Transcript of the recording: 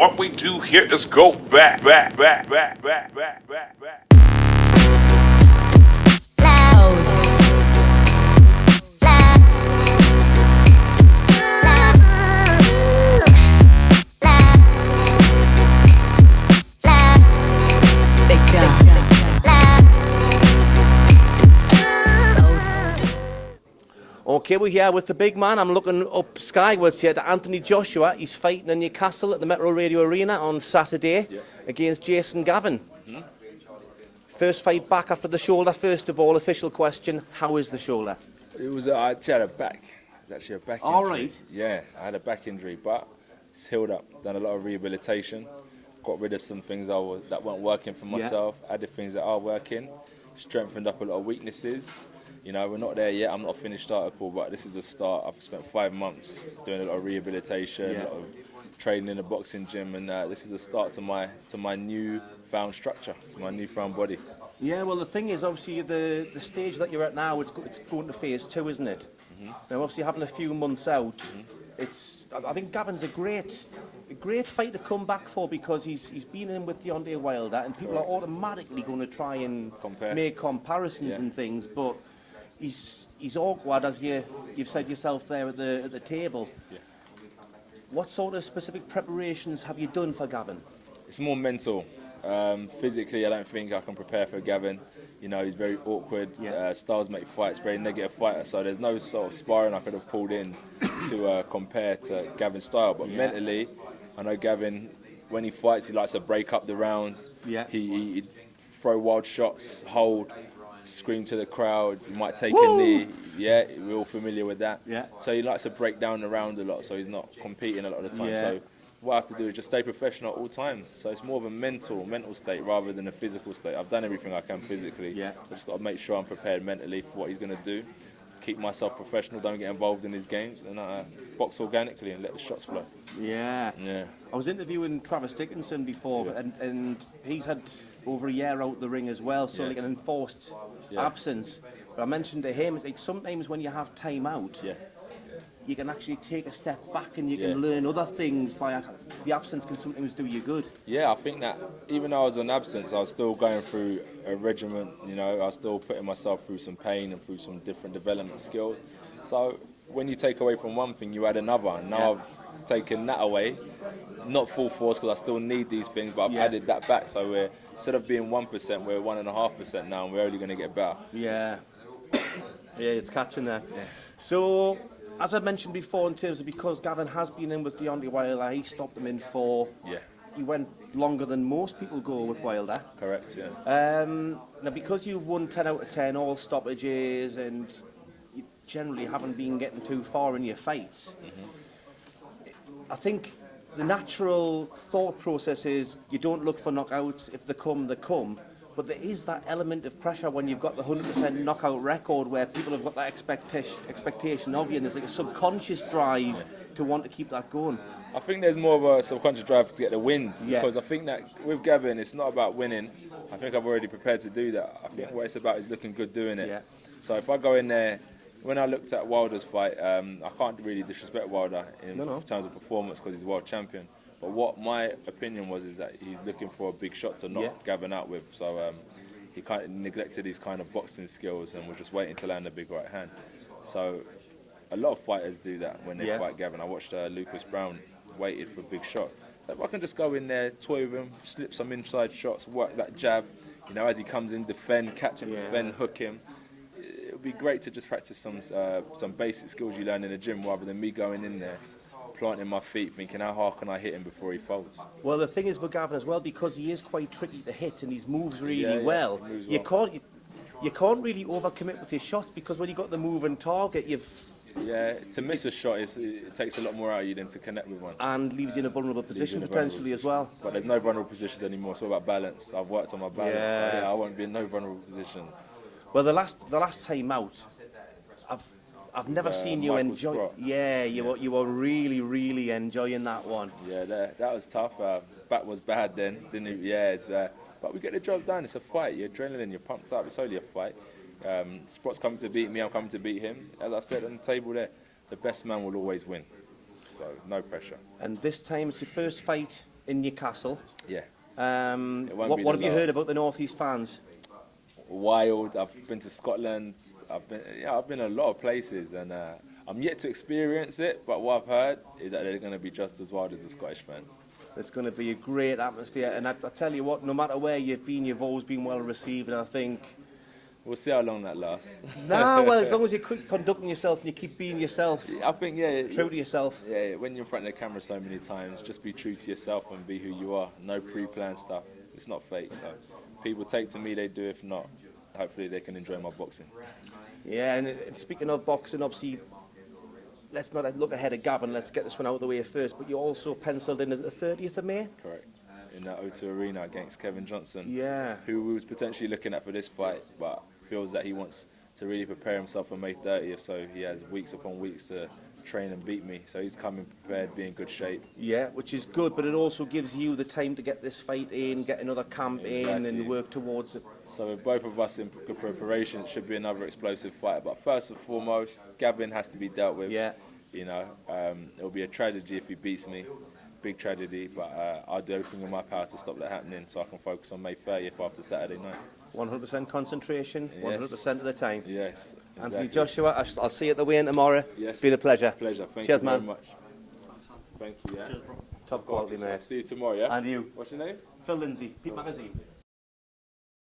What we do here is go back. Okay, we're here with the big man. I'm looking up skywards here to Anthony Joshua. He's fighting in Newcastle at the Metro Radio Arena on Saturday against Jason Gavin. First fight back after the shoulder. First of all, official question, how is the shoulder? It was, I actually had a back. It was actually a back injury. All right. Yeah, I had a back injury, but it's healed up. Done a lot of rehabilitation. Got rid of some things that weren't working for myself. Added things that are working. Strengthened up a lot of weaknesses. You know, we're not there yet. I'm not a finished article, but this is the start. I've spent 5 months doing a lot of rehabilitation, a lot of training in a boxing gym, and this is the start to my new-found structure, to my new-found body. Yeah, well, the thing is, obviously, the stage that you're at now, it's going to phase 2, isn't it? Now, obviously, having a few months out, I think Gavin's a great fight to come back for because he's been in with Deontay Wilder, and people are automatically going to try and make comparisons and things, but he's awkward, as you've said yourself there at the table. Yeah. What sort of specific preparations have you done for Gavin? It's more mental. Physically, I don't think I can prepare for Gavin. You know, he's very awkward. Styles make fights, very negative fighter. So there's no sort of sparring I could have pulled in to compare to Gavin's style. But mentally, I know Gavin, when he fights, he likes to break up the rounds. Yeah. He throw wild shots, hold, scream to the crowd. He might take a knee. Yeah, we're all familiar with that. Yeah. So he likes to break down the round a lot. So he's not competing a lot of the time. Yeah. So what I have to do is just stay professional at all times. So it's more of a mental state rather than a physical state. I've done everything I can physically. Yeah. I've just got to make sure I'm prepared mentally for what he's going to do. Keep myself professional, don't get involved in his games, and box organically and let the shots flow. Yeah. Yeah. I was interviewing Travis Dickinson before, and he's had over a year out the ring as well, so like an enforced absence. But I mentioned to him, like sometimes when you have time out, you can actually take a step back and you can learn other things. The absence can sometimes do you good. Yeah, I think that even though I was on absence, I was still going through a regiment, you know, I was still putting myself through some pain and through some different development skills. So when you take away from one thing, you add another. And now I've taken that away, not full force because I still need these things, but I've added that back. So we're, instead of being 1%, we're 1.5% now, and we're only going to get better. Yeah. Yeah, it's catching there. Yeah. So, as I mentioned before, in terms of because Gavin has been in with Deontay Wilder, he stopped him in 4. Yeah. He went longer than most people go with Wilder. Correct, yeah. Now, because you've won 10 out of 10, all stoppages, and you generally haven't been getting too far in your fights, I think the natural thought process is you don't look for knockouts. If they come, they come. But there is that element of pressure when you've got the 100% knockout record where people have got that expectation of you, and there's like a subconscious drive to want to keep that going. I think there's more of a subconscious drive to get the wins, because I think that with Gavin, it's not about winning. I think I've already prepared to do that. I think what it's about is looking good doing it. Yeah. So if I go in there, when I looked at Wilder's fight, I can't really disrespect Wilder in terms of performance because he's world champion. But what my opinion was is that he's looking for a big shot to knock Gavin out with. So he kind of neglected his kind of boxing skills and was just waiting to land a big right hand. So a lot of fighters do that when they fight Gavin. I watched Lucas Brown waited for a big shot. If I can just go in there, toy with him, slip some inside shots, work that jab, you know, as he comes in, defend, catch him, then hook him. It would be great to just practice some basic skills you learn in the gym rather than me going in there, planting my feet, thinking how hard can I hit him before he folds. Well, the thing is with Gavin as well, because he is quite tricky to hit and he moves really well, you can't really overcommit with his shots, because when you got the move and target, to miss a shot, it takes a lot more out of you than to connect with one. And leaves you in a vulnerable position potentially as well. But there's no vulnerable positions anymore. It's all about balance. I've worked on my balance. So I won't be in no vulnerable position. Well, the last time out, I've never seen you enjoy. Sprott. You were really enjoying that one. Yeah, that was tough. Back was bad then, didn't it? Yeah, but we get the job done. It's a fight. You're adrenaline. You're pumped up. It's only a fight. Sprott's coming to beat me. I'm coming to beat him. As I said on the table there, the best man will always win. So no pressure. And this time it's your first fight in Newcastle. Yeah. It won't What be have the you heard last. about the North East fans? Wild. I've been to Scotland. I've been a lot of places, and I'm yet to experience it. But what I've heard is that they're going to be just as wild as the Scottish fans. It's going to be a great atmosphere, and I tell you what, no matter where you've been, you've always been well received, and I think... We'll see how long that lasts. Nah, well, as long as you keep conducting yourself and you keep being yourself, I think, yeah, true to yourself. Yeah, when you're in front of the camera so many times, just be true to yourself and be who you are. No pre-planned stuff. It's not fake. So people take to me, they do. If not, hopefully they can enjoy my boxing. Yeah, and speaking of boxing, obviously, let's not look ahead of Gavin. Let's get this one out of the way first. But you also penciled in as the 30th of May? Correct. In that O2 Arena against Kevin Johnson. Yeah. Who we was potentially looking at for this fight, but feels that he wants to really prepare himself for May 30th. So he has weeks upon weeks to train and beat me. So he's coming prepared, be in good shape. Yeah, which is good, but it also gives you the time to get this fight in, get another camp in, and work towards it. So with both of us in good preparation, it should be another explosive fight. But first and foremost, Gavin has to be dealt with. Yeah. You know, it'll be a tragedy if he beats me. Big tragedy, but I'll do everything in my power to stop that happening so I can focus on May 30th after Saturday night. 100% concentration, 100% of the time. Yes. Exactly. Anthony Joshua, I'll see you at the weigh-in tomorrow. Yes. It's been a pleasure. Pleasure. Thank Cheers, you man. very much. Thank you, yeah. Top quality, mate. See you tomorrow, yeah? And you. What's your name? Phil Lindsay, Peep Magazine.